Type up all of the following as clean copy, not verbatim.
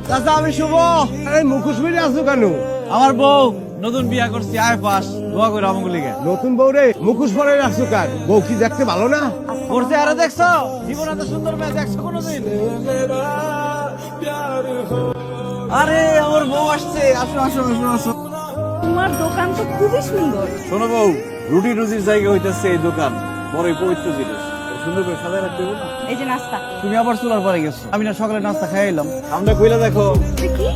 চাচা আমি শুভ। মুখোশ মেরে আসো কেন? আমার বউ নতুন বিয়া করছি, আয় পাস দোয়া করে আমাকে লিগে। নতুন বউ রে মুখোশ পরে আসছো কার? বউ কি দেখতে ভালো না? করছে আরো দেখছো? জীবন এত সুন্দর মেয়ে দেখছো কোনোদিন? আরে আমার বউ আসছে, আসো আসো আসো আসো। তোমার দোকান তো খুবই সুন্দর। শোনো বউ, রুটি রুজির জায়গা হইতেছে এই দোকান, বড় পবিত্র জিনিস, সুন্দর করে সাজায় রাখতে হবে না? এই যে নাস্তা। তুমি আবার চুলার পরে গেছো, আমি না সকালে নাস্তা খাই এলাম। আমরা কইলা দেখো, কি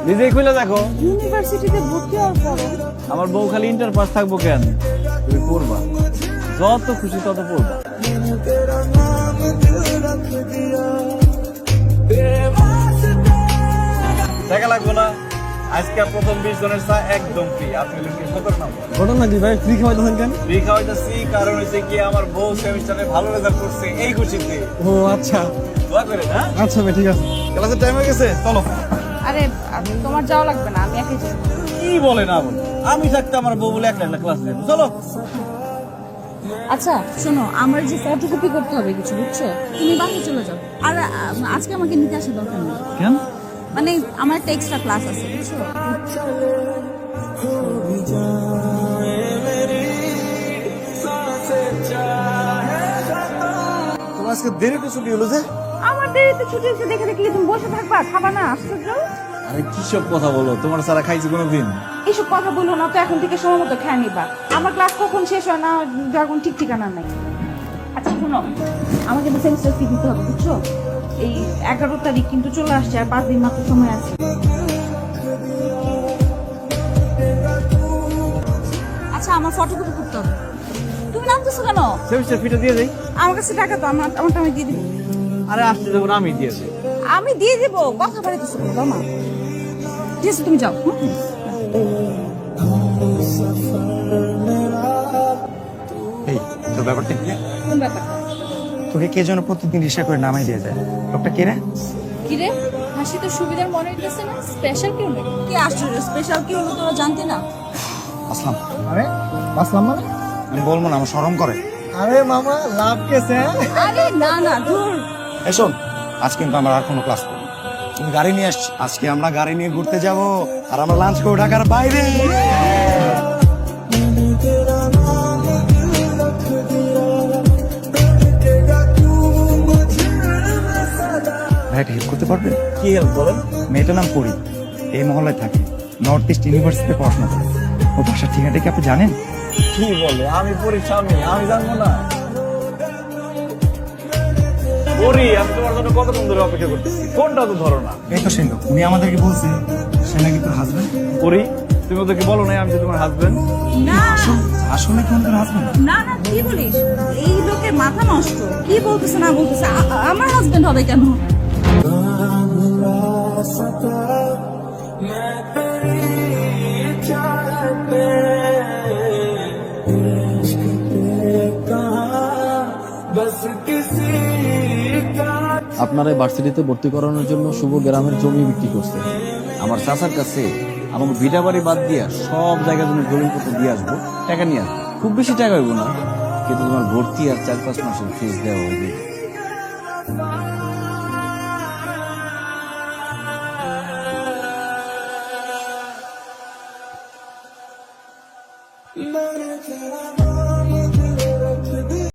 নিজেই কইলা দেখো। ইউনিভার্সিটিতে ভর্তি হওয়ার পরে আমার বউ খালি ইন্টার পাস থাকবো কেন? তুমি পড়বা, যত খুশি তত পড়বা। দেখা লাগবো না, আজকে প্রথম 20 জনের চা একদম ফ্রি। আপনি লোককে 17 নম্বর ঘটনা কি ভাই? ফ্রি খাওয়াইতেছেন কেন? ফ্রি খাওয়াইতেছি কারণ হচ্ছে কি আমার বউ সেমিস্টারে ভালো রেজাল্ট করছে, এই খুশিতে। ও আচ্ছা দোয়া করে না। আচ্ছা ভাই ঠিক আছে। ক্লাসের টাইম হয়ে গেছে, চলো। আরে তোমার যাওয়া লাগবে না, আমি একাই যাবো। কি বলে না বলে, আমি থাকতে আমার বউ বলে একটা ক্লাস নেব, চলো। আচ্ছা শোনো, আমার যে ফটোকপি করতে হবে কিছু, বুঝছো? তুমি বাসায় চলে যাও। আর আজকে আমাকে নিতে আসা দরকার নেই, কেন? মানে আমার একটা এক্সট্রা ক্লাস আছে, বুঝছো? তোমার আজকে দেরিতে ছুটি হলো যে? আমার দেরিতে ছুটি হচ্ছে দেখে দেখে তুমি বসে থাকবা, খাবা না? আশ্চর্য। আরে কিসব কথা বলো, তোমার সারা খাইছি কোনোদিন? এইসব কথা বলো না তো, এখন থেকে সময় মতো খেয়ে নিবা। আমার ক্লাস কখন শেষ হয় না যখন ঠিক ঠিকানা নাই। আচ্ছা শোনো, আমাকে তো সেমিস্টার ফি দিতে হবে, বুঝছো? এই 11 তারিখ কিন্তু চলে আসছে, আর 5 দিন মাত্র সময় আছে। আচ্ছা আমার ফটোকপি করতে হবে। তুমি নামতেছো কেন? সেমিস্টার ফিটা দিয়ে দেই। আমার কাছে টাকা তো, আমারটা আমি দিয়ে দিব। আরে আসতে যখন আমি দিয়ে দেই। আমি দিয়ে দিব, কথা বাড়িতেছো বাবা। ঠিক আছে তুমি যাও। এই তোর ব্যাপারটা কি? কোন ব্যাপার? তোকে কে যেন প্রতিদিন রিক্সা করে নামাই দিয়ে যায়, লোকটা কে রে? কিরে, হাসি তো সুবিধার মনে হইতেছে না? স্পেশাল কেউ নেই? কি আশ্চর্য, স্পেশাল কি হলো তোরা জানতি না? আসলাম। আরে আসলাম মানে? আমি বলবো না, আমার শরম করে। আরে মামা লাভ কেছে। আরে না না, ধুর। এই শোন, আজ কিন্তু আমার আর কোনো ক্লাস করবো। তুমি গাড়ি নিয়ে আসছি, আজকে আমরা গাড়ি নিয়ে ঘুরতে যাব, আর আমরা লাঞ্চ করবো ঢাকার বাইরে। ভাই একটা হেল্প করতে পারবে? কি হেল্প বলেন? মেয়েটার নাম পরি, এই মহল্লায় থাকে, নর্থ ইস্ট ইউনিভার্সিটিতে পড়াশোনা করে। ও বাসার ঠিকানাটা কি আপনি জানেন? কি বলে? আমি পরীর স্বামী, আমি জানবো না? পরি, আমি তোমার জন্য কতক্ষণ ধরে অপেক্ষা করতেছি, ফোনটা তো ধরো না। এই তো সিন্ধু, উনি আমাদেরকে বলছে সে নাকি তোর হাজবেন্ড। পরি, তুমি ওদেরকে বলো না আমি যে তোমার হাজবেন্ড? না আসলে কি উনি তোর হাজবেন্ড? না না, কি বলিস? এই লোকের মাথা নষ্ট, কি বলতেছে না বলতেছে। আমার হাজবেন্ড হবে কেন? আপনার এই ভার্সিটিতে ভর্তি করানোর জন্য শুভ গ্রামের জমি বিক্রি করছে। আমার চাচার কাছে আমাকে ভিটা বাড়ি বাদ দিয়া সব জায়গায় তুমি দলিলপত্র দিয়ে আসবো, টাকা নিয়ে আসবো। খুব বেশি টাকা হইব না, কিন্তু তোমার ভর্তি আর 4-5 মাসের ফিস দেওয়া হইবে।